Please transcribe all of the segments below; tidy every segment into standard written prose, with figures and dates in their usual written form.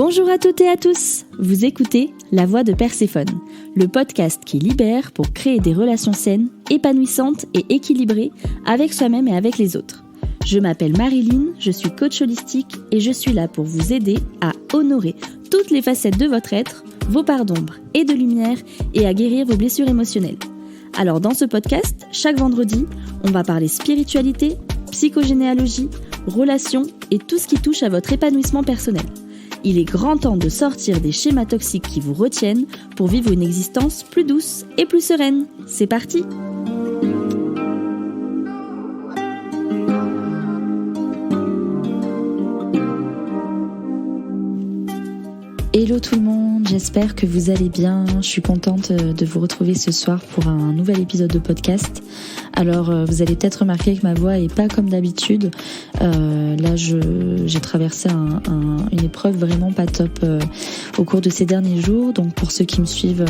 Bonjour à toutes et à tous, vous écoutez La Voix de Perséphone, le podcast qui libère pour créer des relations saines, épanouissantes et équilibrées avec soi-même et avec les autres. Je m'appelle Marilyn, je suis coach holistique et je suis là pour vous aider à honorer toutes les facettes de votre être, vos parts d'ombre et de lumière et à guérir vos blessures émotionnelles. Alors dans ce podcast, chaque vendredi, on va parler spiritualité, psychogénéalogie, relations et tout ce qui touche à votre épanouissement personnel. Il est grand temps de sortir des schémas toxiques qui vous retiennent pour vivre une existence plus douce et plus sereine. C'est parti! Hello tout le monde, j'espère que vous allez bien. Je suis contente de vous retrouver ce soir pour un nouvel épisode de podcast. Alors vous allez peut-être remarquer que ma voix est pas comme d'habitude. Là j'ai traversé une épreuve vraiment pas top au cours de ces derniers jours. Donc pour ceux qui me suivent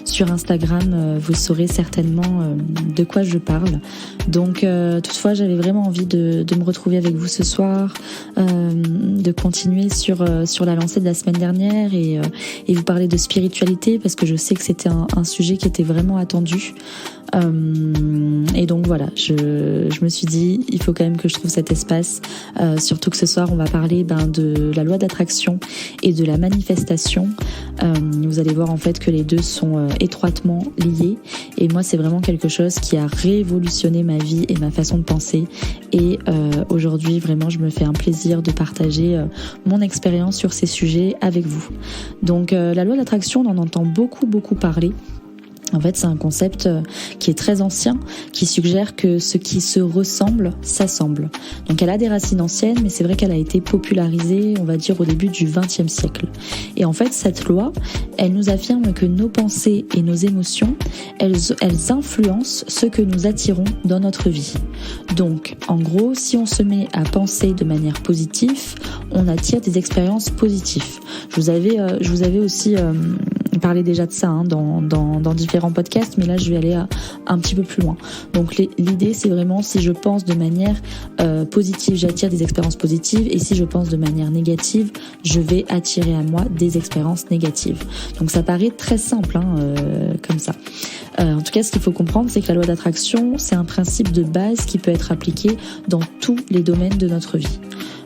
sur Instagram, vous saurez certainement de quoi je parle. Donc toutefois j'avais vraiment envie de me retrouver avec vous ce soir, de continuer sur la lancée de la semaine dernière et vous parler de spiritualité parce que je sais que c'était un sujet qui était vraiment attendu. Et donc voilà, je me suis dit il faut quand même que je trouve cet espace, surtout que ce soir on va parler de la loi d'attraction et de la manifestation. Vous allez voir en fait que les deux sont étroitement liés et moi c'est vraiment quelque chose qui a révolutionné ma vie et ma façon de penser et aujourd'hui vraiment je me fais un plaisir de partager mon expérience sur ces sujets avec vous. Donc la loi d'attraction, on en entend beaucoup parler. En fait, c'est un concept qui est très ancien, qui suggère que ce qui se ressemble s'assemble. Donc elle a des racines anciennes, mais c'est vrai qu'elle a été popularisée, on va dire, au début du XXe siècle. Et en fait, cette loi, elle nous affirme que nos pensées et nos émotions, elles influencent ce que nous attirons dans notre vie. Donc, en gros, si on se met à penser de manière positive, on attire des expériences positives. Je vous avais aussi parlé déjà de ça dans différents podcasts, mais là je vais aller un petit peu plus loin. Donc l'idée c'est vraiment si je pense de manière positive, j'attire des expériences positives et si je pense de manière négative, je vais attirer à moi des expériences négatives. Donc ça paraît très simple comme ça. En tout cas, ce qu'il faut comprendre, c'est que la loi d'attraction, c'est un principe de base qui peut être appliqué dans tous les domaines de notre vie.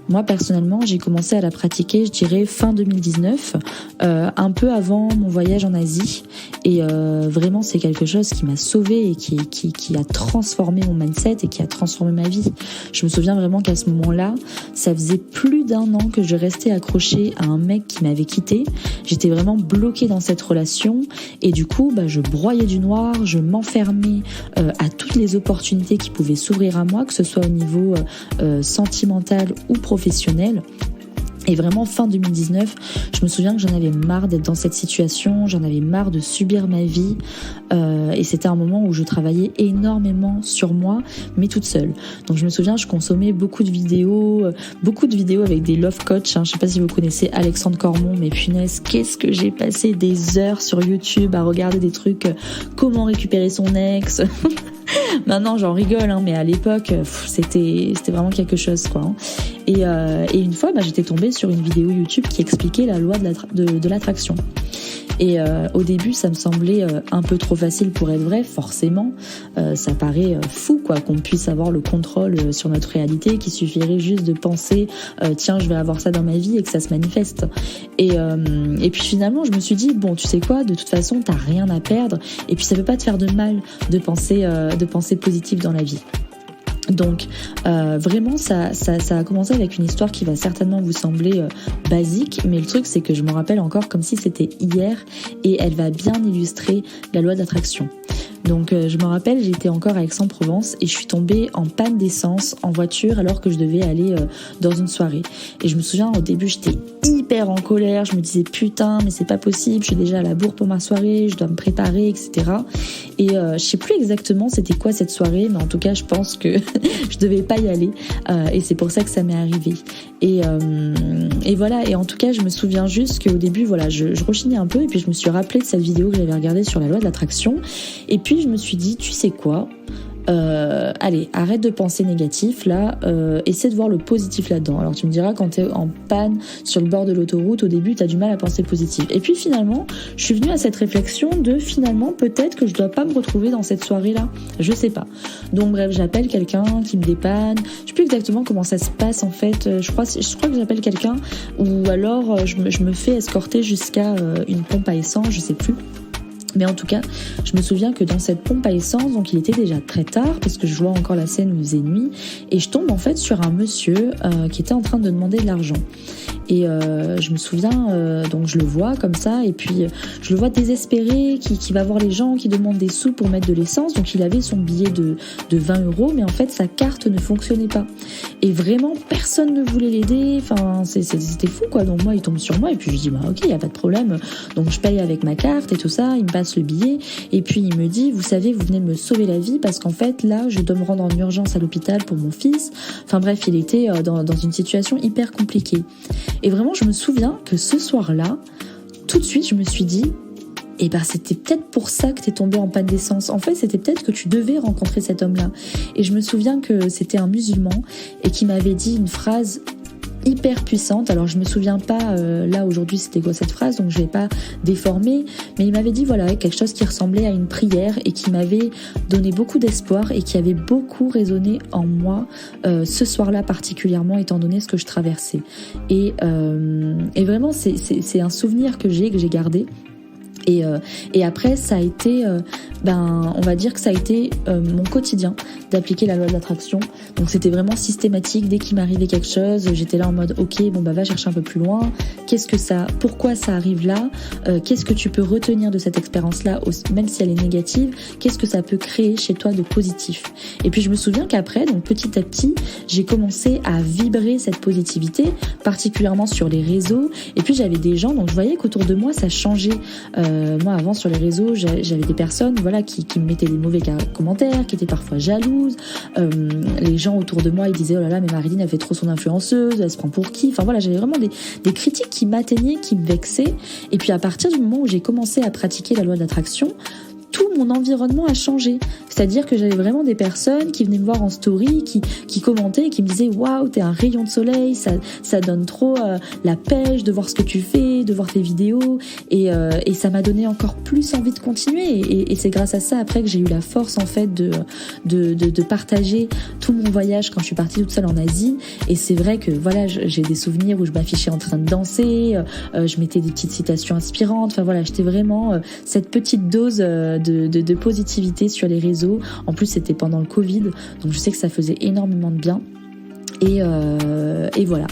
Moi, personnellement, j'ai commencé à la pratiquer, je dirais, fin 2019, un peu avant mon voyage en Asie. Et vraiment, c'est quelque chose qui m'a sauvée et qui a transformé mon mindset et qui a transformé ma vie. Je me souviens vraiment qu'à ce moment-là, ça faisait plus d'1 an que je restais accrochée à un mec qui m'avait quittée. J'étais vraiment bloquée dans cette relation. Et du coup, je broyais du noir, je m'enfermais à toutes les opportunités qui pouvaient s'ouvrir à moi, que ce soit au niveau sentimental ou professionnel. Et vraiment fin 2019, je me souviens que j'en avais marre d'être dans cette situation, j'en avais marre de subir ma vie et c'était un moment où je travaillais énormément sur moi, mais toute seule. Donc je me souviens, je consommais beaucoup de vidéos avec des love coach. Je sais pas si vous connaissez Alexandre Cormon, mais punaise, qu'est-ce que j'ai passé des heures sur YouTube à regarder des trucs, comment récupérer son ex. Maintenant j'en rigole, mais à l'époque c'était vraiment quelque chose quoi. Et une fois j'étais tombée sur une vidéo YouTube qui expliquait la loi de l'attraction. Et au début ça me semblait un peu trop facile pour être vrai, forcément. Ça paraît fou quoi qu'on puisse avoir le contrôle sur notre réalité, qu'il suffirait juste de penser tiens je vais avoir ça dans ma vie et que ça se manifeste. Et puis finalement je me suis dit bon tu sais quoi, de toute façon t'as rien à perdre et puis ça peut pas te faire de mal de penser positif dans la vie. Donc vraiment ça a commencé avec une histoire qui va certainement vous sembler basique, mais le truc c'est que je me rappelle encore comme si c'était hier et elle va bien illustrer la loi d'attraction. Donc je me rappelle, j'étais encore à Aix-en-Provence et je suis tombée en panne d'essence en voiture alors que je devais aller dans une soirée. Et je me souviens au début j'étais hyper en colère, je me disais putain mais c'est pas possible, je suis déjà à la bourre pour ma soirée, je dois me préparer etc. Et je sais plus exactement c'était quoi cette soirée, mais en tout cas je pense que je devais pas y aller et c'est pour ça que ça m'est arrivé. Et voilà, et en tout cas je me souviens juste qu'au début voilà je rechignais un peu et puis je me suis rappelé de cette vidéo que j'avais regardée sur la loi de l'attraction et puis je me suis dit tu sais quoi, allez, arrête de penser négatif là, essaie de voir le positif là-dedans. Alors tu me diras, quand t'es en panne sur le bord de l'autoroute, au début t'as du mal à penser positif. Et puis finalement, je suis venue à cette réflexion de finalement peut-être que je dois pas me retrouver dans cette soirée-là. Je sais pas. Donc bref, j'appelle quelqu'un qui me dépanne. Je sais plus exactement comment ça se passe en fait. Je crois que j'appelle quelqu'un ou alors je me fais escorter jusqu'à une pompe à essence, je sais plus. Mais en tout cas, je me souviens que dans cette pompe à essence, donc il était déjà très tard, parce que je vois encore la scène où il faisait nuit, et je tombe en fait sur un monsieur qui était en train de demander de l'argent. Et je me souviens, donc je le vois comme ça, et puis je le vois désespéré, qui va voir les gens, qui demandent des sous pour mettre de l'essence. Donc il avait son billet de 20 €, mais en fait sa carte ne fonctionnait pas. Et vraiment, personne ne voulait l'aider, enfin c'était fou quoi. Donc moi, il tombe sur moi, et puis je dis bah ok, il n'y a pas de problème. Donc je paye avec ma carte et tout ça, il me passe le billet, et puis il me dit, vous savez, vous venez de me sauver la vie, parce qu'en fait là, je dois me rendre en urgence à l'hôpital pour mon fils. Enfin bref, il était dans une situation hyper compliquée. Et vraiment, je me souviens que ce soir-là, tout de suite, je me suis dit, eh ben, c'était peut-être pour ça que t'es tombé en panne d'essence. En fait, c'était peut-être que tu devais rencontrer cet homme-là. Et je me souviens que c'était un musulman et qui m'avait dit une phrase hyper puissante. Alors je me souviens pas là aujourd'hui c'était quoi cette phrase, donc je vais pas déformer, mais il m'avait dit voilà quelque chose qui ressemblait à une prière et qui m'avait donné beaucoup d'espoir et qui avait beaucoup résonné en moi ce soir-là particulièrement, étant donné ce que je traversais. Et vraiment c'est un souvenir que j'ai gardé. Et après, ça a été, on va dire que ça a été mon quotidien d'appliquer la loi de l'attraction. Donc c'était vraiment systématique. Dès qu'il m'arrivait quelque chose, j'étais là en mode ok, bon bah va chercher un peu plus loin. Pourquoi ça arrive là? Qu'est-ce que tu peux retenir de cette expérience-là, même si elle est négative? Qu'est-ce que ça peut créer chez toi de positif? Et puis je me souviens qu'après, donc petit à petit, j'ai commencé à vibrer cette positivité, particulièrement sur les réseaux. Et puis j'avais des gens, donc je voyais qu'autour de moi ça changeait. Moi avant sur les réseaux j'avais des personnes qui me mettaient des mauvais commentaires, qui étaient parfois jalouses. Les gens autour de moi ils disaient oh là là mais Marilyn elle fait trop son influenceuse, elle se prend pour qui? Enfin voilà, j'avais vraiment des critiques qui m'atteignaient, qui me vexaient. Et puis à partir du moment où j'ai commencé à pratiquer la loi de l'attraction, tout mon environnement a changé. C'est-à-dire que j'avais vraiment des personnes qui venaient me voir en story, qui commentaient et qui me disaient waouh, t'es un rayon de soleil, ça donne trop la pêche de voir ce que tu fais, de voir tes vidéos, et ça m'a donné encore plus envie de continuer. Et c'est grâce à ça après que j'ai eu la force en fait de partager tout mon voyage quand je suis partie toute seule en Asie. Et c'est vrai que voilà, j'ai des souvenirs où je m'affichais en train de danser, je mettais des petites citations inspirantes. Enfin voilà, j'étais vraiment cette petite dose de positivité sur les réseaux. En plus, c'était pendant le Covid, donc je sais que ça faisait énormément de bien. Et voilà.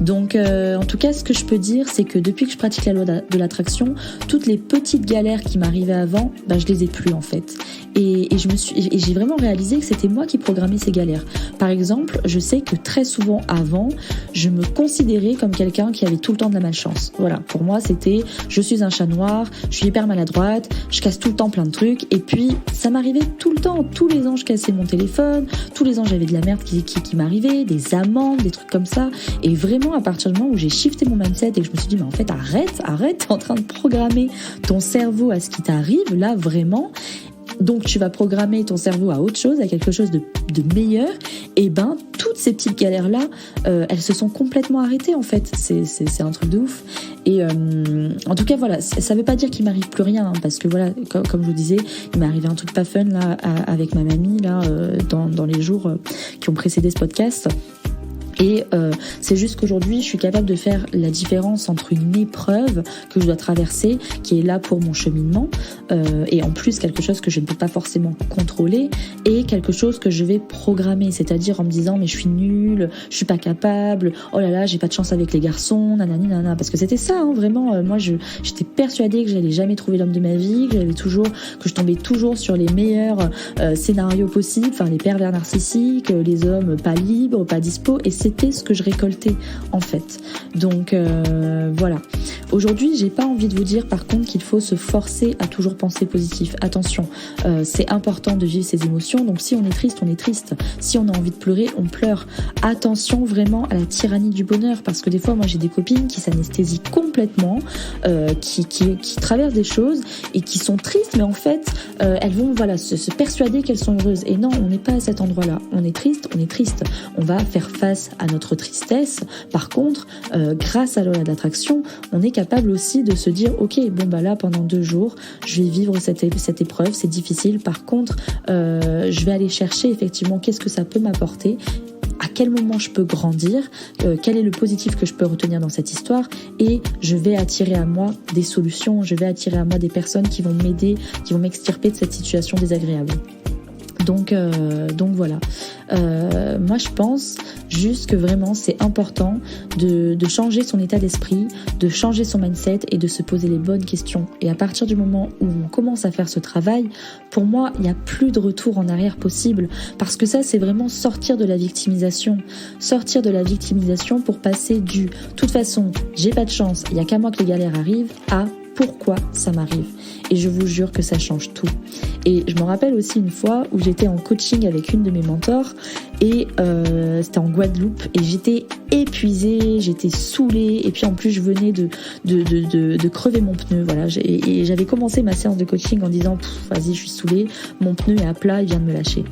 Donc en tout cas ce que je peux dire c'est que depuis que je pratique la loi de l'attraction, toutes les petites galères qui m'arrivaient avant, je les ai plus en fait. Et j'ai vraiment réalisé que c'était moi qui programmais ces galères. Par exemple, je sais que très souvent avant, je me considérais comme quelqu'un qui avait tout le temps de la malchance. Voilà, pour moi c'était je suis un chat noir, je suis hyper maladroite, je casse tout le temps plein de trucs. Et puis ça m'arrivait tout le temps, tous les ans je cassais mon téléphone, tous les ans j'avais de la merde qui m'arrivait, des amendes, des trucs comme ça. Et vraiment à partir du moment où j'ai shifté mon mindset et que je me suis dit mais en fait arrête, t'es en train de programmer ton cerveau à ce qui t'arrive là vraiment. Donc tu vas programmer ton cerveau à autre chose, à quelque chose de meilleur. Et toutes ces petites galères là, elles se sont complètement arrêtées en fait. C'est un truc de ouf. Et en tout cas voilà, ça veut pas dire qu'il m'arrive plus rien, parce que voilà, comme je vous disais, il m'est arrivé un truc pas fun là avec ma mamie là dans les jours qui ont précédé ce podcast. Et c'est juste qu'aujourd'hui, je suis capable de faire la différence entre une épreuve que je dois traverser, qui est là pour mon cheminement, et en plus quelque chose que je ne peux pas forcément contrôler, et quelque chose que je vais programmer, c'est-à-dire en me disant mais je suis nulle, je suis pas capable, oh là là, j'ai pas de chance avec les garçons, nanani nanana, parce que c'était ça, hein, vraiment. Moi, j'étais persuadée que j'allais jamais trouver l'homme de ma vie, que je tombais toujours sur les meilleurs scénarios possibles, enfin les pervers narcissiques, les hommes pas libres, pas dispo, et c'était ce que je récoltais en fait. Donc voilà. Aujourd'hui, j'ai pas envie de vous dire par contre qu'il faut se forcer à toujours penser positif. Attention, c'est important de vivre ses émotions, donc si on est triste, on est triste. Si on a envie de pleurer, on pleure. Attention vraiment à la tyrannie du bonheur, parce que des fois, moi j'ai des copines qui s'anesthésient complètement, qui traversent des choses et qui sont tristes, mais en fait, elles vont se persuader qu'elles sont heureuses. Et non, on n'est pas à cet endroit-là. On est triste, on est triste. On va faire face à notre tristesse. Par contre, grâce à la loi d'attraction, on est capable aussi de se dire ok, bon bah là pendant 2 jours je vais vivre cette épreuve, c'est difficile, par contre je vais aller chercher effectivement qu'est-ce que ça peut m'apporter, à quel moment je peux grandir, quel est le positif que je peux retenir dans cette histoire, et je vais attirer à moi des solutions, je vais attirer à moi des personnes qui vont m'aider, qui vont m'extirper de cette situation désagréable. Donc voilà. Moi je pense juste que vraiment c'est important de changer son état d'esprit, de changer son mindset et de se poser les bonnes questions. Et à partir du moment où on commence à faire ce travail, pour moi il n'y a plus de retour en arrière possible, parce que ça c'est vraiment sortir de la victimisation. Sortir de la victimisation pour passer du « toute façon j'ai pas de chance, il n'y a qu'à moi que les galères arrivent » à « pourquoi ça m'arrive ?» Et je vous jure que ça change tout. Et je me rappelle aussi une fois où j'étais en coaching avec une de mes mentors et c'était en Guadeloupe et j'étais épuisée, j'étais saoulée et puis en plus je venais de crever mon pneu. Voilà, et j'avais commencé ma séance de coaching en disant vas-y, je suis saoulée, mon pneu est à plat, il vient de me lâcher.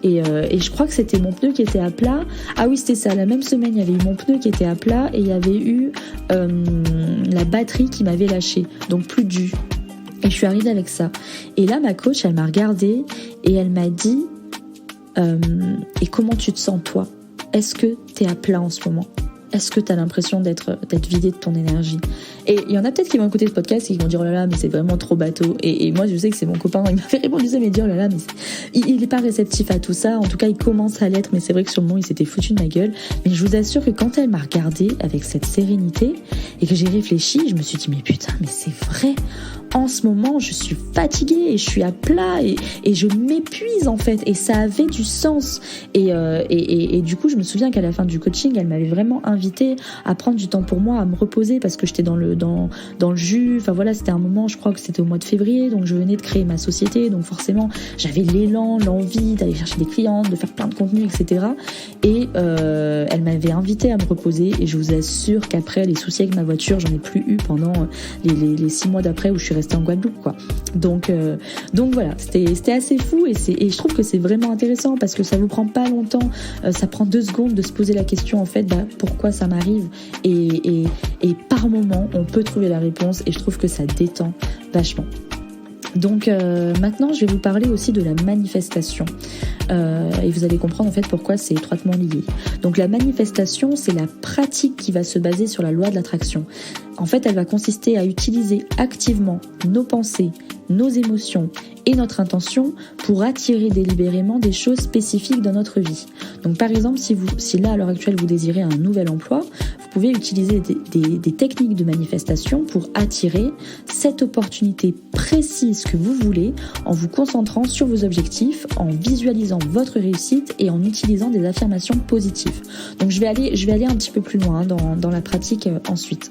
Et je crois que c'était mon pneu qui était à plat. Ah oui, c'était ça. La même semaine, il y avait eu mon pneu qui était à plat et il y avait eu la batterie qui m'avait lâché. Donc plus de jus. Et je suis arrivée avec ça. Et là, ma coach, elle m'a regardée et elle m'a dit et comment tu te sens toi ? Est-ce que t'es à plat en ce moment ? Est-ce que t'as l'impression d'être vidé de ton énergie ? Et il y en a peut-être qui vont écouter ce podcast et qui vont dire oh là là, mais c'est vraiment trop bateau. Et moi, je sais que c'est mon copain, il m'a fait répondu ça, mais il dit oh là là, mais il est pas réceptif à tout ça. En tout cas, il commence à l'être, mais c'est vrai que sur le moment, il s'était foutu de ma gueule. Mais je vous assure que quand elle m'a regardée avec cette sérénité et que j'ai réfléchi, je me suis dit mais putain, mais c'est vrai. En ce moment, je suis fatiguée et je suis à plat et je m'épuise en fait. Et ça avait du sens. Et du coup, je me souviens qu'à la fin du coaching, elle m'avait vraiment invitée à prendre du temps pour moi, à me reposer parce que j'étais dans le jus. Enfin voilà, c'était un moment, je crois que c'était au mois de février, donc je venais de créer ma société. Donc forcément, j'avais l'élan, l'envie d'aller chercher des clientes, de faire plein de contenu, etc. Et elle m'avait invitée à me reposer. Et je vous assure qu'après, les soucis avec ma voiture, j'en ai plus eu pendant les 6 mois d'après où je suis restée en Guadeloupe, quoi. Donc voilà, c'était assez fou et je trouve que c'est vraiment intéressant parce que ça vous prend pas longtemps, ça prend 2 secondes de se poser la question en fait, pourquoi ça m'arrive et par moment on peut trouver la réponse et je trouve que ça détend vachement. Donc maintenant je vais vous parler aussi de la manifestation et vous allez comprendre en fait pourquoi c'est étroitement lié. Donc la manifestation, c'est la pratique qui va se baser sur la loi de l'attraction. En fait, elle va consister à utiliser activement nos pensées, nos émotions et notre intention pour attirer délibérément des choses spécifiques dans notre vie. Donc par exemple, si là à l'heure actuelle vous désirez un nouvel emploi, vous pouvez utiliser des techniques de manifestation pour attirer cette opportunité précise que vous voulez en vous concentrant sur vos objectifs, en visualisant votre réussite et en utilisant des affirmations positives. Donc je vais aller un petit peu plus loin dans la pratique ensuite.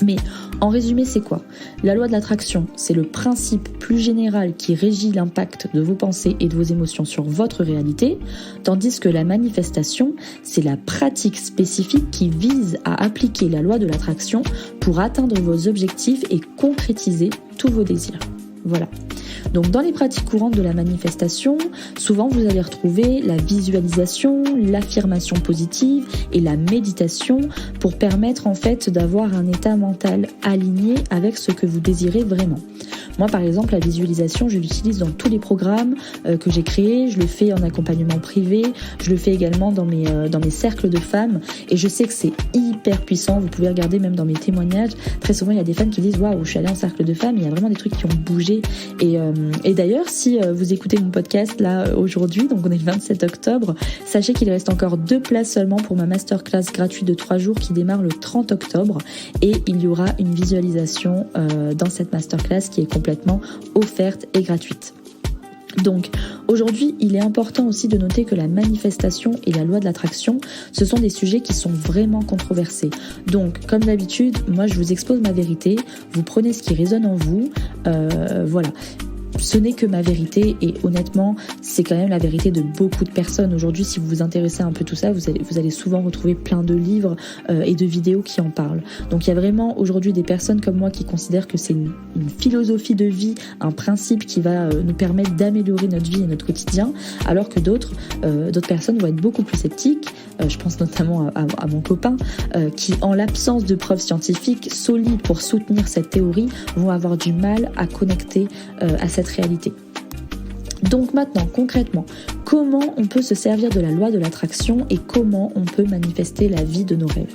Mais en résumé, c'est quoi ? La loi de l'attraction, c'est le principe plus général qui régit l'impact de vos pensées et de vos émotions sur votre réalité, tandis que la manifestation, c'est la pratique spécifique qui vise à appliquer la loi de l'attraction pour atteindre vos objectifs et concrétiser tous vos désirs. Voilà. Donc dans les pratiques courantes de la manifestation, souvent vous allez retrouver la visualisation, l'affirmation positive et la méditation pour permettre en fait d'avoir un état mental aligné avec ce que vous désirez vraiment. Moi par exemple, la visualisation, je l'utilise dans tous les programmes que j'ai créés, je le fais en accompagnement privé, je le fais également dans mes cercles de femmes et je sais que c'est hyper puissant. Vous pouvez regarder même dans mes témoignages, très souvent il y a des femmes qui disent waouh, je suis allée en cercle de femmes, il y a vraiment des trucs qui ont bougé et d'ailleurs si vous écoutez mon podcast là aujourd'hui, donc on est le 27 octobre, sachez qu'il reste encore 2 places seulement pour ma masterclass gratuite de 3 jours qui démarre le 30 octobre et il y aura une visualisation dans cette masterclass qui est complètement offerte et gratuite. Donc aujourd'hui, il est important aussi de noter que la manifestation et la loi de l'attraction, ce sont des sujets qui sont vraiment controversés. Donc comme d'habitude, moi je vous expose ma vérité, vous prenez ce qui résonne en vous, voilà. Ce n'est que ma vérité et honnêtement, c'est quand même la vérité de beaucoup de personnes. Aujourd'hui, si vous vous intéressez un peu tout ça, vous allez souvent retrouver plein de livres et de vidéos qui en parlent. Donc il y a vraiment aujourd'hui des personnes comme moi qui considèrent que c'est une philosophie de vie, un principe qui va nous permettre d'améliorer notre vie et notre quotidien, alors que d'autres personnes vont être beaucoup plus sceptiques. Je pense notamment à mon copain qui, en l'absence de preuves scientifiques solides pour soutenir cette théorie, vont avoir du mal à connecter à cette réalité. Donc maintenant, concrètement, comment on peut se servir de la loi de l'attraction et comment on peut manifester la vie de nos rêves ?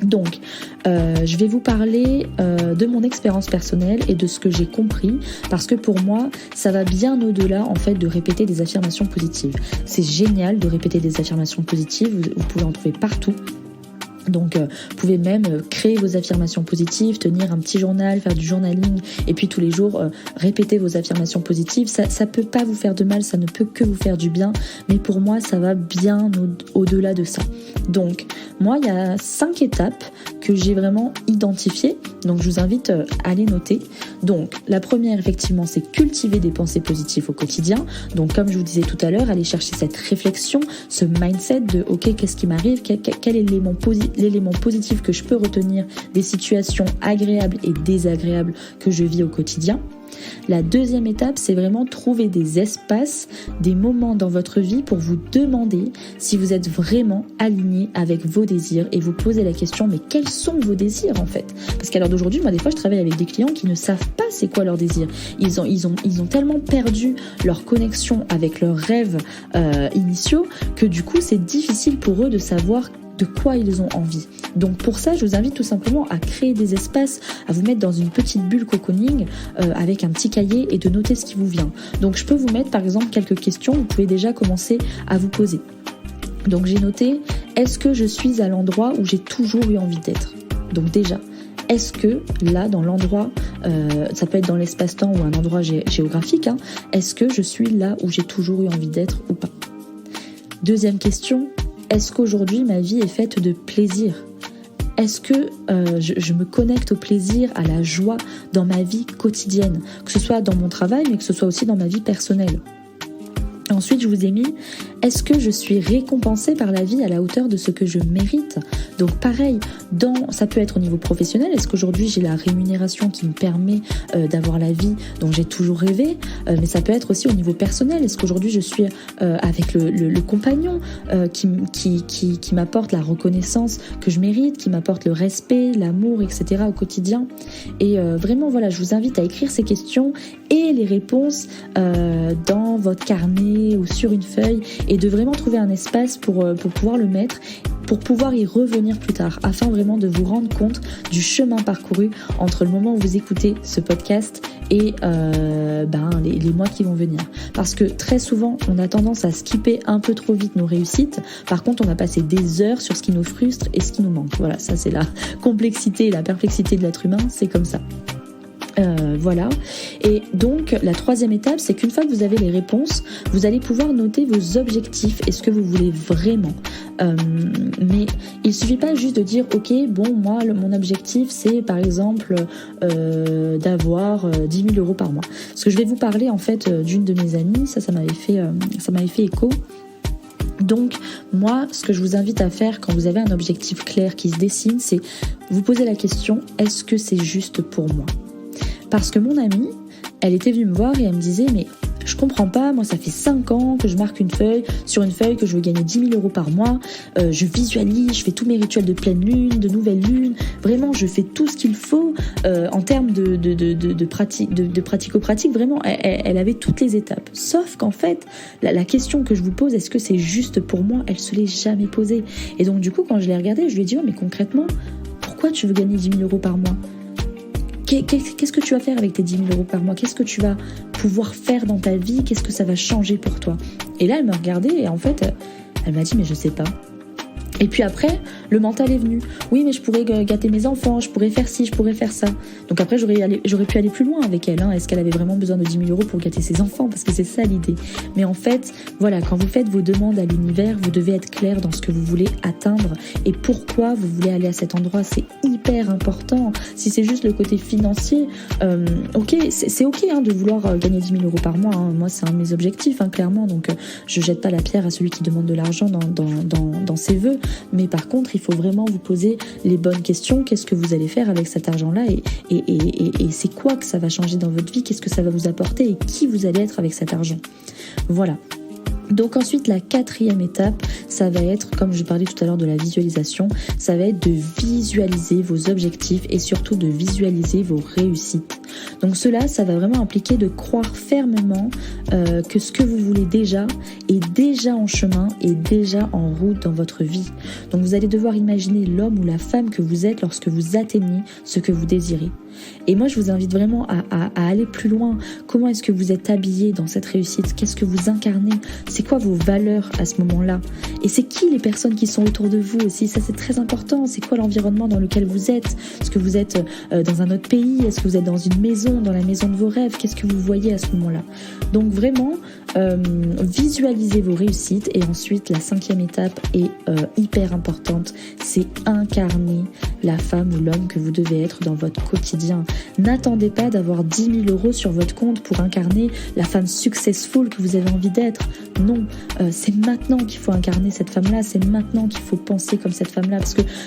Donc, je vais vous parler de mon expérience personnelle et de ce que j'ai compris, parce que pour moi, ça va bien au-delà en fait de répéter des affirmations positives. C'est génial de répéter des affirmations positives, vous pouvez en trouver partout. Donc vous pouvez même créer vos affirmations positives, tenir un petit journal, faire du journaling et puis tous les jours répéter vos affirmations positives. Ça peut pas vous faire de mal, ça ne peut que vous faire du bien, mais pour moi ça va bien au-delà de ça. Donc moi il y a 5 étapes que j'ai vraiment identifiées, donc je vous invite à les noter. Donc la première effectivement c'est cultiver des pensées positives au quotidien. Donc comme je vous disais tout à l'heure, aller chercher cette réflexion, ce mindset de ok, qu'est-ce qui m'arrive, quel est l'élément positif que je peux retenir des situations agréables et désagréables que je vis au quotidien. La deuxième étape, c'est vraiment trouver des espaces, des moments dans votre vie pour vous demander si vous êtes vraiment aligné avec vos désirs et vous poser la question, mais quels sont vos désirs en fait ? Parce qu'à l'heure d'aujourd'hui, moi des fois je travaille avec des clients qui ne savent pas c'est quoi leurs désirs. Ils ont tellement perdu leur connexion avec leurs rêves initiaux que du coup c'est difficile pour eux de savoir de quoi ils ont envie. Donc pour ça, je vous invite tout simplement à créer des espaces, à vous mettre dans une petite bulle cocooning avec un petit cahier et de noter ce qui vous vient. Donc je peux vous mettre par exemple quelques questions, vous pouvez déjà commencer à vous poser. Donc j'ai noté, est-ce que je suis à l'endroit où j'ai toujours eu envie d'être ? Donc déjà, est-ce que là dans l'endroit, ça peut être dans l'espace-temps ou un endroit géographique, est-ce que je suis là où j'ai toujours eu envie d'être ou pas ? Deuxième question, est-ce qu'aujourd'hui ma vie est faite de plaisir ? Est-ce que je me connecte au plaisir, à la joie dans ma vie quotidienne ? Que ce soit dans mon travail, mais que ce soit aussi dans ma vie personnelle. Ensuite, je vous ai mis, est-ce que je suis récompensée par la vie à la hauteur de ce que je mérite ? Donc pareil, ça peut être au niveau professionnel, est-ce qu'aujourd'hui j'ai la rémunération qui me permet d'avoir la vie dont j'ai toujours rêvé ? Mais ça peut être aussi au niveau personnel, est-ce qu'aujourd'hui je suis avec le compagnon qui m'apporte la reconnaissance que je mérite, qui m'apporte le respect, l'amour, etc. au quotidien ? Et vraiment voilà, je vous invite à écrire ces questions et les réponses dans votre carnet ou sur une feuille et de vraiment trouver un espace pour pouvoir le mettre, pour pouvoir y revenir plus tard, afin vraiment de vous rendre compte du chemin parcouru entre le moment où vous écoutez ce podcast et les mois qui vont venir. Parce que très souvent, on a tendance à skipper un peu trop vite nos réussites. Par contre, on a passé des heures sur ce qui nous frustre et ce qui nous manque. Voilà, ça c'est la complexité et la perplexité de l'être humain, c'est comme ça. Voilà. Et donc la troisième étape, c'est qu'une fois que vous avez les réponses, vous allez pouvoir noter vos objectifs et ce que vous voulez vraiment. Mais il suffit pas juste de dire ok, bon, moi mon objectif c'est par exemple d'avoir 10 000 euros par mois. Parce que je vais vous parler en fait d'une de mes amies, ça m'avait fait écho. Donc moi, ce que je vous invite à faire quand vous avez un objectif clair qui se dessine, c'est vous poser la question, est-ce que c'est juste pour moi ? Parce que mon amie, elle était venue me voir et elle me disait, mais je comprends pas, moi ça fait 5 ans que je marque sur une feuille que je veux gagner 10 000 euros par mois, je visualise, je fais tous mes rituels de pleine lune, de nouvelle lune, vraiment je fais tout ce qu'il faut en termes de pratico-pratique, vraiment elle avait toutes les étapes. Sauf qu'en fait, la question que je vous pose, est-ce que c'est juste pour moi, elle se l'est jamais posée. Et donc du coup quand je l'ai regardée, je lui ai dit, mais concrètement, pourquoi tu veux gagner 10 000 euros par mois ? Qu'est-ce que tu vas faire avec tes 10 000 euros par mois ? Qu'est-ce que tu vas pouvoir faire dans ta vie ? Qu'est-ce que ça va changer pour toi ? Et là, elle me regardait et en fait, elle m'a dit, mais je sais pas. Et puis après, Le mental est venu. Oui, mais je pourrais gâter mes enfants, je pourrais faire ci, je pourrais faire ça. Donc après, j'aurais pu aller plus loin avec elle. Est-ce qu'elle avait vraiment besoin de 10 000 € pour gâter ses enfants? Parce que c'est ça l'idée. Mais en fait, voilà, quand vous faites vos demandes à l'univers, vous devez être clair dans ce que vous voulez atteindre et pourquoi vous voulez aller à cet endroit. C'est hyper important. Si c'est juste le côté financier, ok, c'est ok de vouloir gagner 10 000 € par mois. Moi, c'est un de mes objectifs, clairement. Donc, je jette pas la pierre à celui qui demande de l'argent dans ses vœux. Mais par contre, il faut vraiment vous poser les bonnes questions. Qu'est-ce que vous allez faire avec cet argent-là et c'est quoi que ça va changer dans votre vie? Qu'est-ce que ça va vous apporter et qui vous allez être avec cet argent? Voilà. Donc ensuite, la 4e étape, ça va être, comme je parlais tout à l'heure de la visualisation, ça va être de visualiser vos objectifs et surtout de visualiser vos réussites. Donc cela, ça va vraiment impliquer de croire fermement que ce que vous voulez déjà est déjà en chemin et déjà en route dans votre vie. Donc vous allez devoir imaginer l'homme ou la femme que vous êtes lorsque vous atteignez ce que vous désirez. Et moi, je vous invite vraiment à aller plus loin. Comment est-ce que vous êtes habillé dans cette réussite? Qu'est-ce que vous incarnez? C'est quoi vos valeurs à ce moment-là? Et c'est qui les personnes qui sont autour de vous aussi? Ça, c'est très important. C'est quoi l'environnement dans lequel vous êtes? Est-ce que vous êtes dans un autre pays? Est-ce que vous êtes dans une maison, dans la maison de vos rêves? Qu'est-ce que vous voyez à ce moment-là? Donc vraiment, visualisez vos réussites. Et ensuite, la 5e étape est hyper importante. C'est incarner la femme ou l'homme que vous devez être dans votre quotidien. N'attendez pas d'avoir 10 000 € sur votre compte pour incarner la femme successful que vous avez envie d'être. Non, c'est maintenant qu'il faut incarner cette femme-là, c'est maintenant qu'il faut penser comme cette femme-là,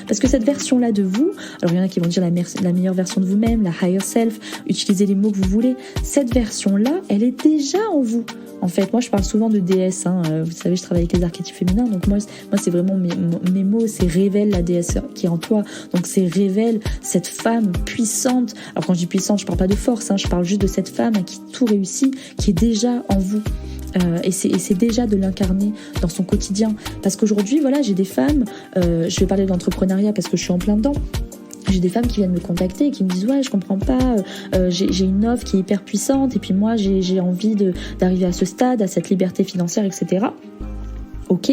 parce que cette version-là de vous, alors il y en a qui vont dire la meilleure version de vous-même, la higher self, utilisez les mots que vous voulez, cette version-là, elle est déjà en vous. En fait, moi je parle souvent de déesse, vous savez, je travaille avec les archétypes féminins, donc moi c'est vraiment mes mots, c'est révèle la déesse qui est en toi, donc c'est révèle cette femme puissante. Alors quand je dis puissante, je parle pas de force, je parle juste de cette femme à qui tout réussit, qui est déjà en vous. Et c'est déjà de l'incarner dans son quotidien. Parce qu'aujourd'hui, voilà, j'ai des femmes, je vais parler d'entrepreneuriat parce que je suis en plein dedans. J'ai des femmes qui viennent me contacter et qui me disent ouais, je comprends pas, j'ai une offre qui est hyper puissante et puis moi j'ai envie d'arriver à ce stade, à cette liberté financière, etc. Ok,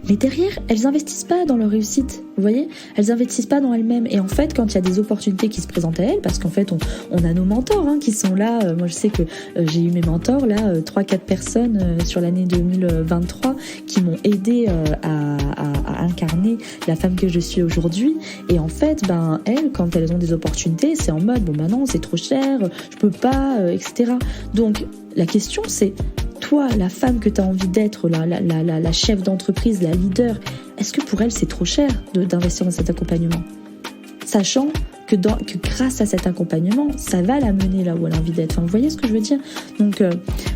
mais derrière, elles investissent pas dans leur réussite, vous voyez? Elles investissent pas dans elles-mêmes. Et en fait, quand il y a des opportunités qui se présentent à elles, parce qu'en fait, on a nos mentors qui sont là. Moi, je sais que j'ai eu mes mentors, là, 3-4 personnes sur l'année 2023 qui m'ont aidé à incarner la femme que je suis aujourd'hui. Et en fait, elles, quand elles ont des opportunités, c'est en mode, non, c'est trop cher, je peux pas, etc. Donc, la question, c'est... Toi, la femme que tu as envie d'être, la chef d'entreprise, la leader, est-ce que pour elle c'est trop cher d'investir dans cet accompagnement? Sachant que grâce à cet accompagnement, ça va la mener là où elle a envie d'être. Vous voyez ce que je veux dire? Donc,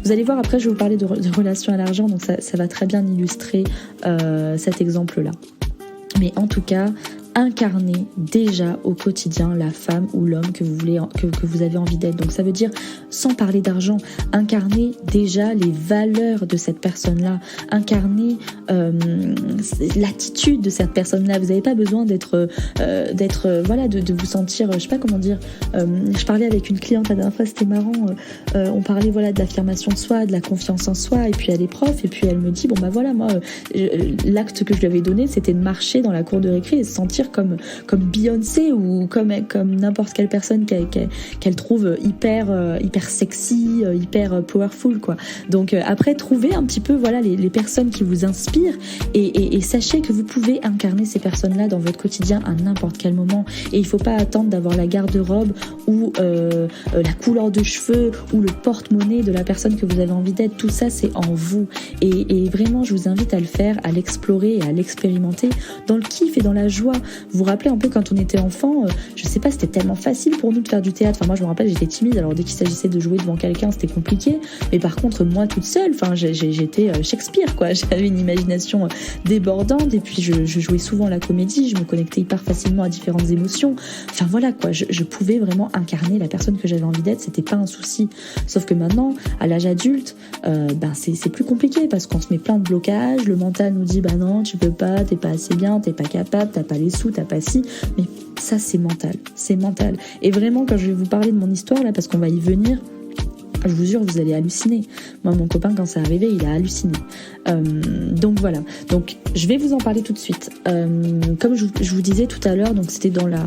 vous allez voir, après je vais vous parler de relation à l'argent, donc ça va très bien illustrer cet exemple-là. Mais en tout cas, incarner déjà au quotidien la femme ou l'homme que vous avez envie d'être. Donc ça veut dire, sans parler d'argent, incarner déjà les valeurs de cette personne-là, incarner l'attitude de cette personne-là. Vous n'avez pas besoin de vous sentir, je sais pas comment dire. Je parlais avec une cliente la dernière fois, c'était marrant. On parlait de l'affirmation de soi, de la confiance en soi, et puis elle est prof, et puis elle me dit moi, l'acte que je lui avais donné, c'était de marcher dans la cour de récré et se sentir comme Beyoncé ou comme n'importe quelle personne qu'elle trouve hyper sexy, hyper powerful, quoi. Donc après, trouvez un petit peu les personnes qui vous inspirent et sachez que vous pouvez incarner ces personnes-là dans votre quotidien à n'importe quel moment. Et il faut pas attendre d'avoir la garde-robe ou la couleur de cheveux ou le porte-monnaie de la personne que vous avez envie d'être. Tout ça, c'est en vous. Et vraiment, je vous invite à le faire, à l'explorer et à l'expérimenter dans le kiff et dans la joie. Vous vous rappelez un peu quand on était enfant, je sais pas, c'était tellement facile pour nous de faire du théâtre. Enfin, moi, je me rappelle, j'étais timide, alors dès qu'il s'agissait de jouer devant quelqu'un, c'était compliqué. Mais par contre, moi, toute seule, j'étais Shakespeare, quoi. J'avais une imagination débordante et puis je jouais souvent la comédie, je me connectais hyper facilement à différentes émotions. Enfin, voilà, quoi. Je pouvais vraiment incarner la personne que j'avais envie d'être, c'était pas un souci. Sauf que maintenant, à l'âge adulte, c'est plus compliqué parce qu'on se met plein de blocages, le mental nous dit non, tu peux pas, t'es pas assez bien, t'es pas capable, t'as pas les sous, t'as pas si, mais ça c'est mental. Et vraiment, quand je vais vous parler de mon histoire là, parce qu'on va y venir, Je vous jure, vous allez halluciner. Moi, mon copain, quand c'est arrivé, il a halluciné. Donc voilà. Donc je vais vous en parler tout de suite. Comme je vous disais tout à l'heure, donc c'était dans la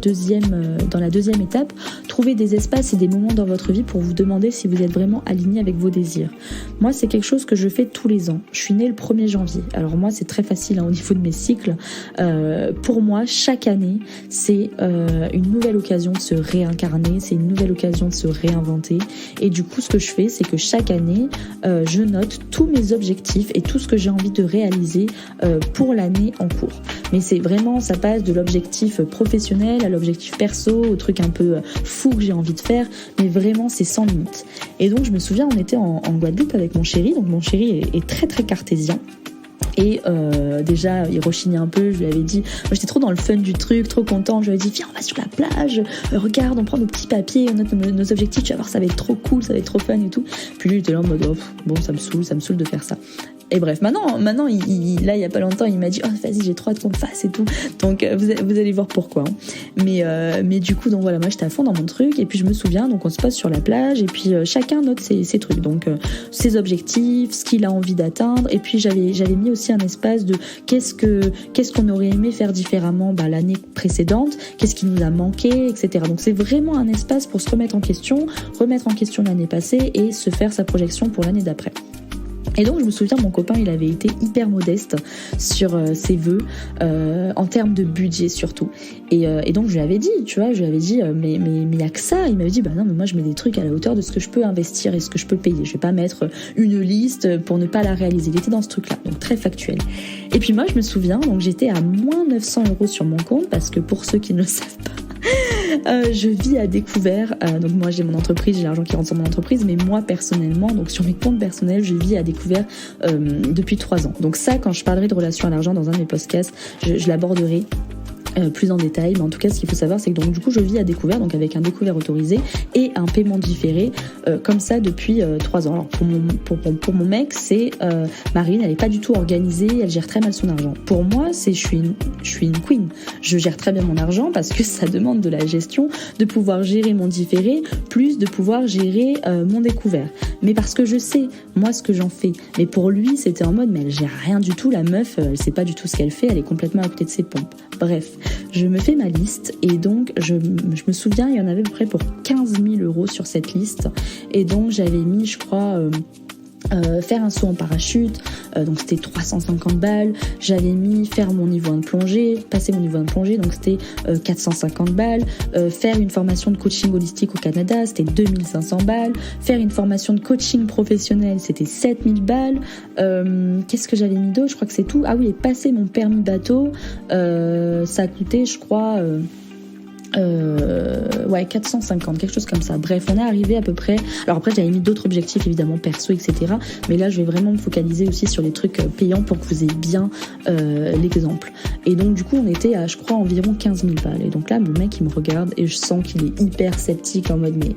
deuxième étape, trouver des espaces et des moments dans votre vie pour vous demander si vous êtes vraiment aligné avec vos désirs. Moi, c'est quelque chose que je fais tous les ans. Je suis née le 1er janvier. Alors moi, c'est très facile au niveau de mes cycles. Pour moi, chaque année, c'est une nouvelle occasion de se réincarner, c'est une nouvelle occasion de se réinventer. Et du coup, ce que je fais, c'est que chaque année, je note tous mes objectifs et tout ce que j'ai envie de réaliser pour l'année en cours. Mais c'est vraiment, ça passe de l'objectif professionnel à l'objectif perso, au truc un peu fou que j'ai envie de faire, mais vraiment, c'est sans limite. Et donc, je me souviens, on était en Guadeloupe avec mon chéri. Donc, mon chéri est très, très cartésien. Et déjà il rechignait un peu, je lui avais dit, moi j'étais trop dans le fun du truc, trop content, je lui avais dit viens on va sur la plage, regarde on prend nos petits papiers, on note nos objectifs, tu vas voir ça va être trop cool, ça va être trop fun et tout. Puis lui il était là en mode oh, bon ça me saoule de faire ça. Et bref, maintenant là il y a pas longtemps il m'a dit oh vas-y j'ai trop hâte qu'on le fasse et tout, donc vous allez voir pourquoi hein. Mais du coup donc voilà, moi j'étais à fond dans mon truc et puis je me souviens donc on se passe sur la plage et puis chacun note ses trucs, donc ses objectifs, ce qu'il a envie d'atteindre, et puis j'avais mis aussi un espace de qu'est-ce qu'on aurait aimé faire différemment l'année précédente, qu'est-ce qui nous a manqué, etc. Donc c'est vraiment un espace pour se remettre en question l'année passée et se faire sa projection pour l'année d'après. Et donc je me souviens, mon copain il avait été hyper modeste sur ses vœux en termes de budget surtout, et donc je lui avais dit mais il y a que ça. Il m'avait dit non mais moi je mets des trucs à la hauteur de ce que je peux investir et ce que je peux payer, je vais pas mettre une liste pour ne pas la réaliser. Il était dans ce truc là, donc très factuel. Et puis moi je me souviens, donc j'étais à moins 900 € sur mon compte, parce que pour ceux qui ne le savent pas, je vis à découvert, donc moi j'ai mon entreprise, j'ai l'argent qui rentre sur mon entreprise, mais moi personnellement, donc sur mes comptes personnels, je vis à découvert depuis 3 ans. Donc ça, quand je parlerai de relation à l'argent dans un de mes podcasts, je l'aborderai plus en détail, mais en tout cas ce qu'il faut savoir c'est que donc du coup je vis à découvert, donc avec un découvert autorisé et un paiement différé comme ça depuis 3 ans. Alors pour mon mec c'est Marine, elle est pas du tout organisée, elle gère très mal son argent. Pour moi je suis une queen, je gère très bien mon argent parce que ça demande de la gestion, de pouvoir gérer mon différé plus de pouvoir gérer mon découvert, mais parce que je sais moi ce que j'en fais. Mais pour lui c'était en mode mais elle gère rien du tout, la meuf elle sait pas du tout ce qu'elle fait, elle est complètement à côté de ses pompes. Bref, je me fais ma liste et donc je me souviens, il y en avait à peu près pour 15 000 € sur cette liste, et donc j'avais mis je crois faire un saut en parachute, donc c'était 350 balles. J'avais mis faire mon niveau 1 de plongée, passer mon niveau 1 de plongée, donc c'était 450 balles. Faire une formation de coaching holistique au Canada, c'était 2500 balles. Faire une formation de coaching professionnel, c'était 7000 balles. Qu'est-ce que j'avais mis d'autre? Je crois que c'est tout. Ah oui, et passer mon permis bateau, ça a coûté je crois 450, quelque chose comme ça. Bref, on est arrivé à peu près. Alors après j'avais mis d'autres objectifs évidemment perso, etc. Mais là je vais vraiment me focaliser aussi sur les trucs payants pour que vous ayez bien l'exemple. Et donc du coup on était à je crois environ 15 000 balles. Et donc là mon mec il me regarde et je sens qu'il est hyper sceptique en mode mais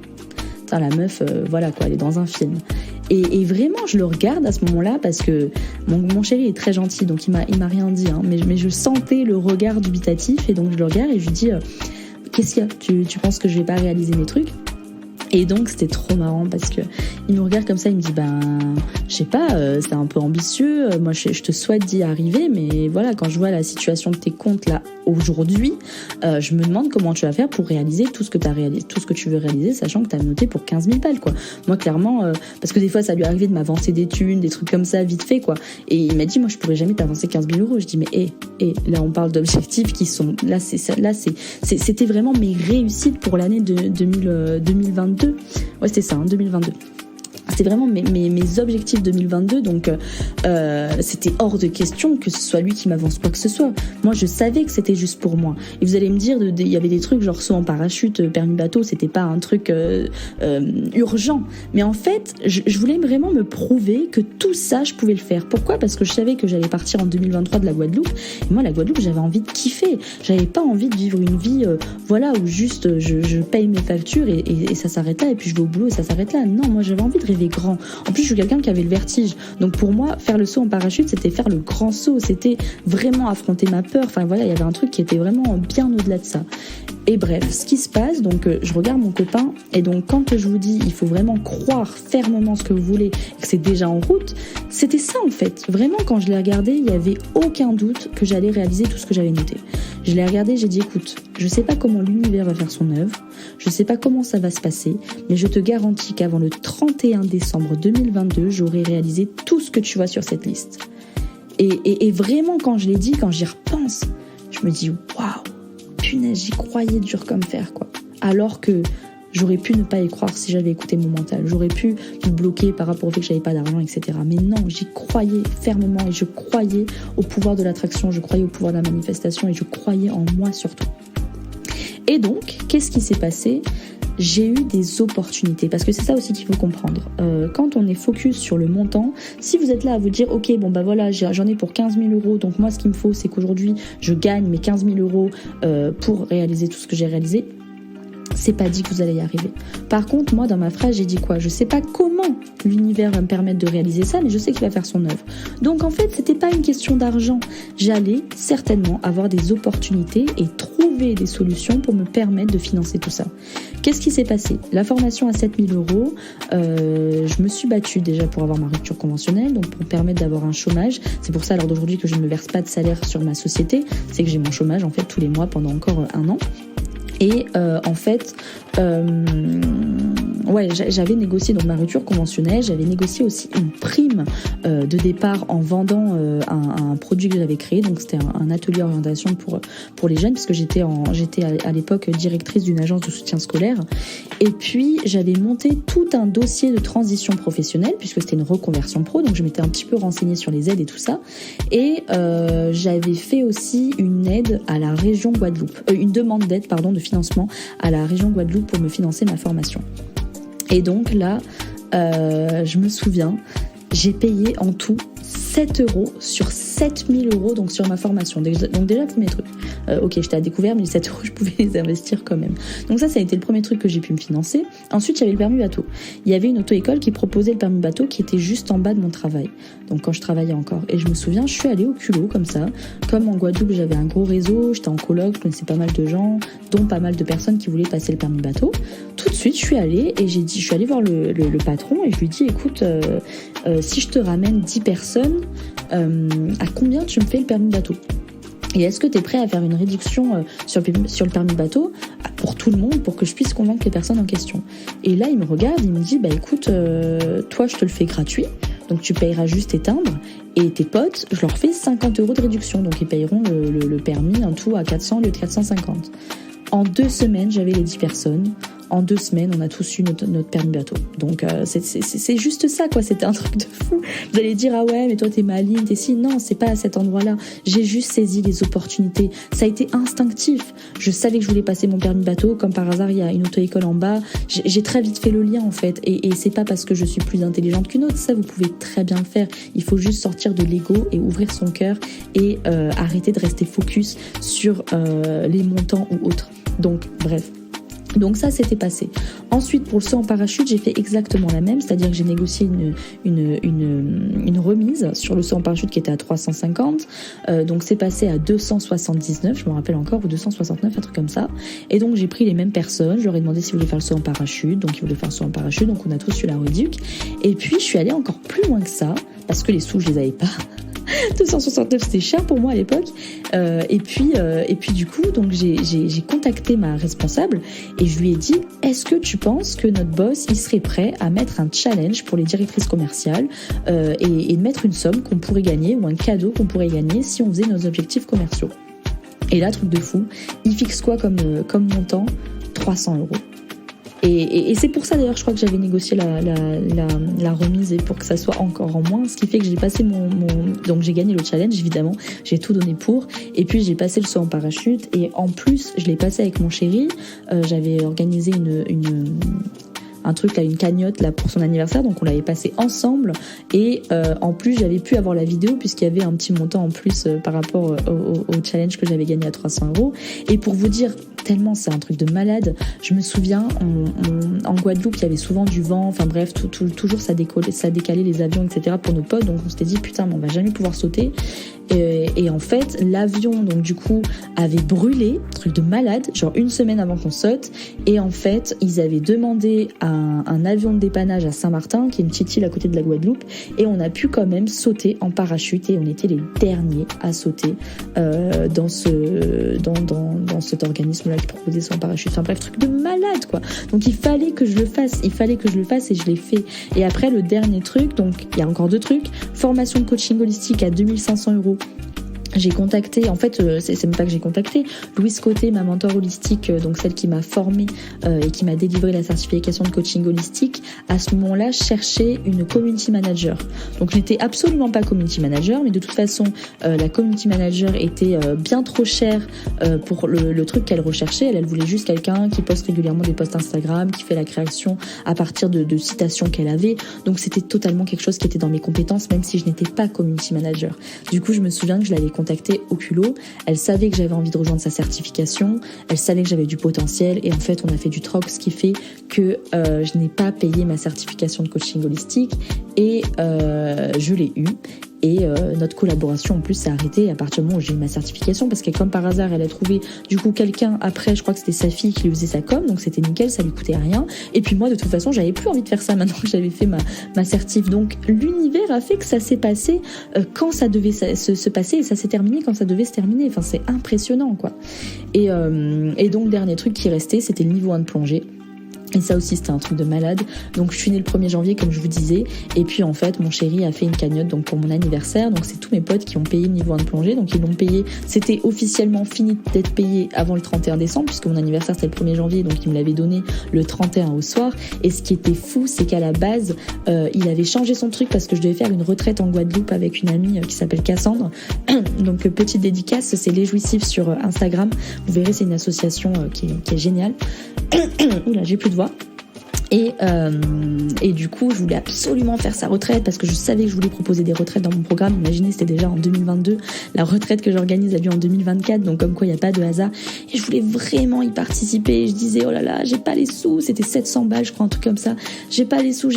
putain, la meuf voilà quoi, elle est dans un film. Et vraiment je le regarde à ce moment-là parce que mon chéri est très gentil, donc il m'a rien dit hein, mais je sentais le regard dubitatif, et donc je le regarde et je lui dis qu'est-ce qu'il y a, tu penses que je vais pas réaliser mes trucs? Et donc c'était trop marrant parce que il me regarde comme ça, il me dit je sais pas, c'est un peu ambitieux, moi je te souhaite d'y arriver, mais voilà, quand je vois la situation de tes comptes là aujourd'hui, je me demande comment tu vas faire pour réaliser tout ce que t'as réalisé, tout ce que tu veux réaliser, sachant que t'as noté pour 15 000 balles quoi. Moi clairement, parce que des fois ça lui arrivait de m'avancer des thunes, des trucs comme ça vite fait quoi, et il m'a dit moi je pourrais jamais t'avancer 15 000 €. Je dis mais là on parle d'objectifs qui sont c'était vraiment mes réussites pour l'année de 2022. Ouais c'était ça, 2022. C'était vraiment mes objectifs 2022, donc c'était hors de question que ce soit lui qui m'avance quoi que ce soit. Moi je savais que c'était juste pour moi. Et vous allez me dire, il y avait des trucs genre saut en parachute, permis bateau, c'était pas un truc urgent. Mais en fait, je voulais vraiment me prouver que tout ça je pouvais le faire. Pourquoi? Parce que je savais que j'allais partir en 2023 de la Guadeloupe. Et moi la Guadeloupe j'avais envie de kiffer. J'avais pas envie de vivre une vie où juste je paye mes factures et ça s'arrête là, et puis je vais au boulot et ça s'arrête là. Non, moi j'avais envie de rêver rêvais grand. En plus, je suis quelqu'un qui avait le vertige. Donc pour moi, faire le saut en parachute, c'était faire le grand saut. C'était vraiment affronter ma peur. Enfin voilà, il y avait un truc qui était vraiment bien au-delà de ça. Et bref, ce qui se passe, donc je regarde mon copain, et donc quand je vous dis il faut vraiment croire fermement ce que vous voulez, et que c'est déjà en route, c'était ça en fait. Vraiment, quand je l'ai regardé, il n'y avait aucun doute que j'allais réaliser tout ce que j'avais noté. Je l'ai regardé, j'ai dit écoute, je sais pas comment l'univers va faire son œuvre, je sais pas comment ça va se passer, mais je te garantis qu'avant le 31 décembre 2022, j'aurai réalisé tout ce que tu vois sur cette liste. Et vraiment, quand je l'ai dit, quand j'y repense, je me dis waouh, punaise, j'y croyais dur comme fer, quoi. Alors que j'aurais pu ne pas y croire si j'avais écouté mon mental. J'aurais pu me bloquer par rapport au fait que j'avais pas d'argent, etc. Mais non, j'y croyais fermement et je croyais au pouvoir de l'attraction, je croyais au pouvoir de la manifestation et je croyais en moi surtout. Et donc, qu'est-ce qui s'est passé ? J'ai eu des opportunités, parce que c'est ça aussi qu'il faut comprendre. Quand on est focus sur le montant, si vous êtes là à vous dire ok, bon bah voilà, j'en ai pour 15 000 euros, donc moi ce qu'il me faut c'est qu'aujourd'hui je gagne mes 15 000 euros pour réaliser tout ce que j'ai réalisé, c'est pas dit que vous allez y arriver. Par contre, moi, dans ma phrase, j'ai dit quoi ? Je sais pas comment l'univers va me permettre de réaliser ça, mais je sais qu'il va faire son œuvre. Donc, en fait, c'était pas une question d'argent. J'allais certainement avoir des opportunités et trouver des solutions pour me permettre de financer tout ça. Qu'est-ce qui s'est passé ? La formation à 7 000 euros, je me suis battue déjà pour avoir ma rupture conventionnelle, donc pour me permettre d'avoir un chômage. C'est pour ça, à l'heure d'aujourd'hui, que je ne me verse pas de salaire sur ma société. C'est que j'ai mon chômage, en fait, tous les mois pendant encore 1 an. Et en fait, j'avais négocié donc ma rupture conventionnelle, j'avais négocié aussi une prime de départ en vendant un produit que j'avais créé, donc c'était un atelier orientation pour les jeunes, parce que j'étais à l'époque directrice d'une agence de soutien scolaire. Et puis j'avais monté tout un dossier de transition professionnelle, puisque c'était une reconversion pro, donc je m'étais un petit peu renseignée sur les aides et tout ça. Et j'avais fait aussi une aide à la région Guadeloupe, une demande d'aide de financement à la région Guadeloupe pour me financer ma formation. Et donc là, je me souviens, j'ai payé en tout 7 euros sur 7 000 euros donc sur ma formation. Donc déjà, premier truc. Ok, j'étais à découvert, mais les 7 euros, je pouvais les investir quand même. Donc ça a été le premier truc que j'ai pu me financer. Ensuite, j'avais le permis bateau. Il y avait une auto-école qui proposait le permis bateau qui était juste en bas de mon travail. Donc quand je travaillais encore. Et je me souviens, je suis allée au culot comme ça. Comme en Guadeloupe, j'avais un gros réseau, j'étais en coloc, je connaissais pas mal de gens, dont pas mal de personnes qui voulaient passer le permis bateau. Tout de suite, je suis allée voir le patron et je lui ai dit, écoute, si je te ramène 10 personnes, à combien tu me fais le permis bateau ? Et est-ce que tu es prêt à faire une réduction sur le permis bateau pour tout le monde, pour que je puisse convaincre les personnes en question ? Et là, il me regarde, il me dit, bah écoute, toi, je te le fais gratuit, donc tu payeras juste tes timbres, et tes potes, je leur fais 50 euros de réduction, donc ils payeront le permis en tout à 400 au lieu de 450. En 2 semaines, j'avais les 10 personnes. En 2 semaines, on a tous eu notre permis bateau. Donc, c'est juste ça, quoi. C'était un truc de fou. Vous allez dire, ah ouais, mais toi, t'es maligne, t'es si. Non, c'est pas à cet endroit-là. J'ai juste saisi les opportunités. Ça a été instinctif. Je savais que je voulais passer mon permis bateau. Comme par hasard, il y a une auto-école en bas. J'ai très vite fait le lien, en fait. Et c'est pas parce que je suis plus intelligente qu'une autre. Ça, vous pouvez très bien le faire. Il faut juste sortir de l'ego et ouvrir son cœur et arrêter de rester focus sur les montants ou autres. Donc, bref. Donc ça, c'était passé. Ensuite, pour le saut en parachute, j'ai fait exactement la même, c'est-à-dire que j'ai négocié une remise sur le saut en parachute qui était à 350. Donc c'est passé à 279, je me rappelle encore, ou 269, un truc comme ça. Et donc j'ai pris les mêmes personnes, je leur ai demandé s'ils voulaient faire le saut en parachute, donc ils voulaient faire le saut en parachute, donc on a tous eu la réduc. Et puis je suis allée encore plus loin que ça, parce que les sous, je les avais pas. 269, c'était cher pour moi à l'époque. Et puis du coup, donc j'ai contacté ma responsable et je lui ai dit, est-ce que tu penses que notre boss, il serait prêt à mettre un challenge pour les directrices commerciales et mettre une somme qu'on pourrait gagner ou un cadeau qu'on pourrait gagner si on faisait nos objectifs commerciaux. Et là, truc de fou, il fixe quoi comme montant ? 300 euros. Et c'est pour ça d'ailleurs, je crois que j'avais négocié la remise et pour que ça soit encore en moins, ce qui fait que j'ai passé donc j'ai gagné le challenge évidemment, j'ai tout donné pour, et puis j'ai passé le saut en parachute et en plus je l'ai passé avec mon chéri. J'avais organisé un truc là, une cagnotte là pour son anniversaire, donc on l'avait passé ensemble et en plus j'avais pu avoir la vidéo puisqu'il y avait un petit montant en plus par rapport au challenge que j'avais gagné à 300€. Et pour vous dire, tellement c'est un truc de malade, je me souviens en Guadeloupe il y avait souvent du vent, enfin bref toujours ça décalait les avions etc pour nos potes, donc on s'était dit putain mais on va jamais pouvoir sauter. Et en fait l'avion donc du coup avait brûlé, truc de malade, genre une semaine avant qu'on saute, et en fait ils avaient demandé un avion de dépannage à Saint-Martin qui est une petite île à côté de la Guadeloupe, et on a pu quand même sauter en parachute et on était les derniers à sauter dans cet organisme là qui proposait son parachute, enfin bref truc de malade quoi. Donc il fallait que je le fasse et je l'ai fait. Et après le dernier truc, donc il y a encore deux trucs, formation de coaching holistique à 2500€. J'ai contacté, en fait, c'est même pas que j'ai contacté, Louise Côté, ma mentor holistique, donc celle qui m'a formée et qui m'a délivré la certification de coaching holistique, à ce moment-là, cherchait une community manager. Donc, je n'étais absolument pas community manager, mais de toute façon, la community manager était bien trop chère pour le truc qu'elle recherchait. Elle voulait juste quelqu'un qui poste régulièrement des posts Instagram, qui fait la création à partir de citations qu'elle avait. Donc, c'était totalement quelque chose qui était dans mes compétences, même si je n'étais pas community manager. Du coup, je me souviens que je l'avais contactée au culot. Elle savait que j'avais envie de rejoindre sa certification, elle savait que j'avais du potentiel, et en fait on a fait du troc, ce qui fait que je n'ai pas payé ma certification de coaching holistique et je l'ai eue. Et notre collaboration en plus s'est arrêtée à partir du moment où j'ai eu ma certification, parce que comme par hasard elle a trouvé du coup quelqu'un après, je crois que c'était sa fille qui lui faisait sa com, donc c'était nickel, ça lui coûtait rien. Et puis moi de toute façon j'avais plus envie de faire ça maintenant que j'avais fait ma certif. Donc l'univers a fait que ça s'est passé quand ça devait se passer, et ça s'est terminé quand ça devait se terminer. Enfin c'est impressionnant quoi. Et donc dernier truc qui restait, c'était le niveau 1 de plongée. Et ça aussi c'était un truc de malade. Donc je suis née le 1er janvier comme je vous disais, et puis en fait mon chéri a fait une cagnotte donc pour mon anniversaire, donc c'est tous mes potes qui ont payé le niveau 1 de plongée, donc ils l'ont payé, c'était officiellement fini d'être payé avant le 31 décembre puisque mon anniversaire c'était le 1er janvier, donc il me l'avait donné le 31 au soir. Et ce qui était fou, c'est qu'à la base il avait changé son truc parce que je devais faire une retraite en Guadeloupe avec une amie qui s'appelle Cassandre. Donc petite dédicace, c'est Les Jouissifs sur Instagram, vous verrez, c'est une association qui est géniale. Oula, j'ai plus de voix. Et du coup je voulais absolument faire sa retraite parce que je savais que je voulais proposer des retraites dans mon programme. Imaginez, c'était déjà en 2022, la retraite que j'organise a lieu en 2024, donc comme quoi il n'y a pas de hasard. Et je voulais vraiment y participer. Je disais oh là là, j'ai pas les sous, c'était 700 balles je crois, un truc comme ça, j'ai pas les sous,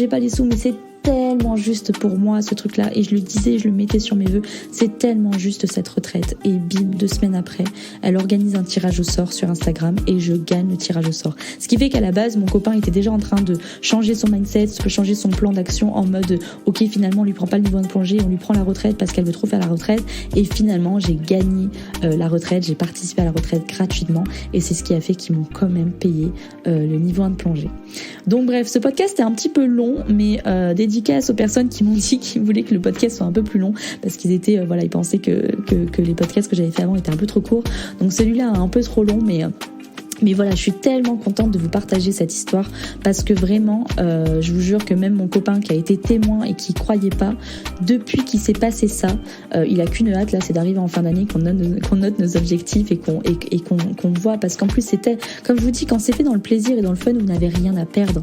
mais c'est tellement juste pour moi ce truc là, et je le disais, je le mettais sur mes vœux, c'est tellement juste cette retraite. Et bim, 2 semaines après elle organise un tirage au sort sur Instagram et je gagne le tirage au sort, ce qui fait qu'à la base mon copain était déjà en train de changer son mindset, changer son plan d'action en mode ok finalement on lui prend pas le niveau 1 de plongée, on lui prend la retraite parce qu'elle veut trop faire la retraite. Et finalement j'ai gagné la retraite, j'ai participé à la retraite gratuitement, et c'est ce qui a fait qu'ils m'ont quand même payé le niveau 1 de plongée. Donc bref, ce podcast est un petit peu long, mais dédicace aux personnes qui m'ont dit qu'ils voulaient que le podcast soit un peu plus long parce qu'ils étaient ils pensaient que les podcasts que j'avais fait avant étaient un peu trop courts. Donc celui-là est un peu trop long, mais voilà, je suis tellement contente de vous partager cette histoire parce que vraiment, je vous jure que même mon copain qui a été témoin et qui croyait pas, depuis qu'il s'est passé ça, il a qu'une hâte là, c'est d'arriver en fin d'année, qu'on note nos objectifs et qu'on voit, parce qu'en plus c'était, comme je vous dis, quand c'est fait dans le plaisir et dans le fun, vous n'avez rien à perdre.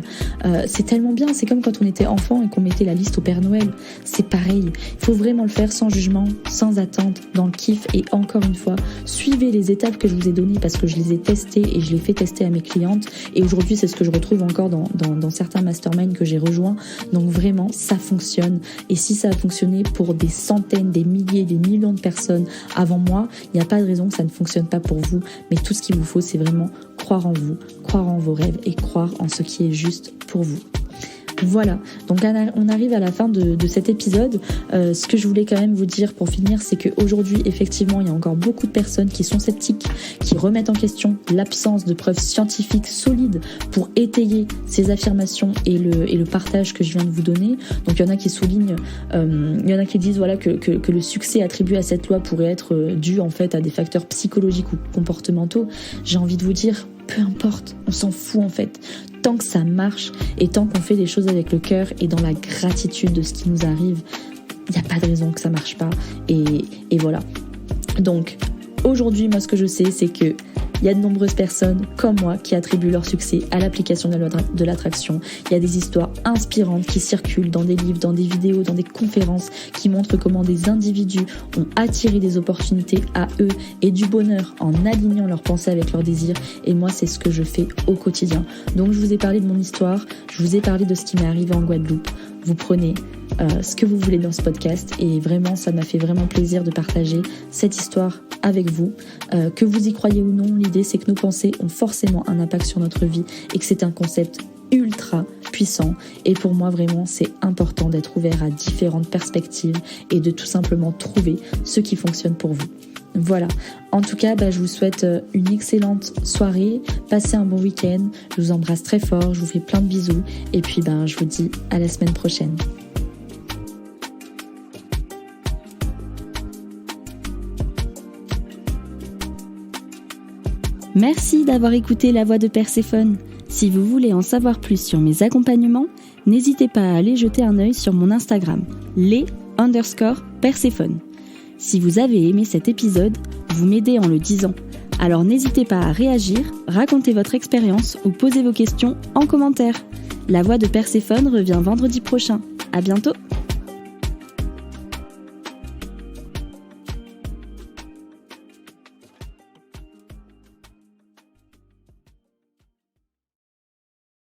C'est tellement bien, c'est comme quand on était enfant et qu'on mettait la liste au Père Noël, c'est pareil. Il faut vraiment le faire sans jugement, sans attente, dans le kiff, et encore une fois, suivez les étapes que je vous ai données parce que je les ai testées et je l'ai fait tester à mes clientes, et aujourd'hui c'est ce que je retrouve encore dans certains masterminds que j'ai rejoints. Donc vraiment ça fonctionne, et si ça a fonctionné pour des centaines, des milliers, des millions de personnes avant moi, il n'y a pas de raison que ça ne fonctionne pas pour vous. Mais tout ce qu'il vous faut, c'est vraiment croire en vous, croire en vos rêves et croire en ce qui est juste pour vous. Voilà, donc on arrive à la fin de cet épisode. Ce que je voulais quand même vous dire pour finir, c'est qu'aujourd'hui, effectivement, il y a encore beaucoup de personnes qui sont sceptiques, qui remettent en question l'absence de preuves scientifiques solides pour étayer ces affirmations et le partage que je viens de vous donner. Donc il y en a qui soulignent, il y en a qui disent voilà que le succès attribué à cette loi pourrait être dû en fait à des facteurs psychologiques ou comportementaux. J'ai envie de vous dire, peu importe, on s'en fout en fait. Tant que ça marche et tant qu'on fait des choses avec le cœur et dans la gratitude de ce qui nous arrive, il n'y a pas de raison que ça marche pas. Et voilà. Donc aujourd'hui, moi ce que je sais, c'est que Il y a de nombreuses personnes comme moi qui attribuent leur succès à l'application de l'attraction. Il y a des histoires inspirantes qui circulent dans des livres, dans des vidéos, dans des conférences qui montrent comment des individus ont attiré des opportunités à eux et du bonheur en alignant leurs pensées avec leurs désirs. Et moi, c'est ce que je fais au quotidien. Donc, je vous ai parlé de mon histoire, je vous ai parlé de ce qui m'est arrivé en Guadeloupe. Vous prenez ce que vous voulez dans ce podcast et vraiment, ça m'a fait vraiment plaisir de partager cette histoire avec vous. Que vous y croyez ou non, l'idée c'est que nos pensées ont forcément un impact sur notre vie et que c'est un concept ultra puissant. Et pour moi, vraiment, c'est important d'être ouvert à différentes perspectives et de tout simplement trouver ce qui fonctionne pour vous. Voilà, en tout cas, je vous souhaite une excellente soirée, passez un bon week-end, je vous embrasse très fort, je vous fais plein de bisous et puis je vous dis à la semaine prochaine. Merci d'avoir écouté La Voix de Perséphone. Si vous voulez en savoir plus sur mes accompagnements, n'hésitez pas à aller jeter un œil sur mon Instagram, les_Perséphone. Si vous avez aimé cet épisode, vous m'aidez en le disant. Alors n'hésitez pas à réagir, raconter votre expérience ou poser vos questions en commentaire. La Voix de Perséphone revient vendredi prochain. À bientôt!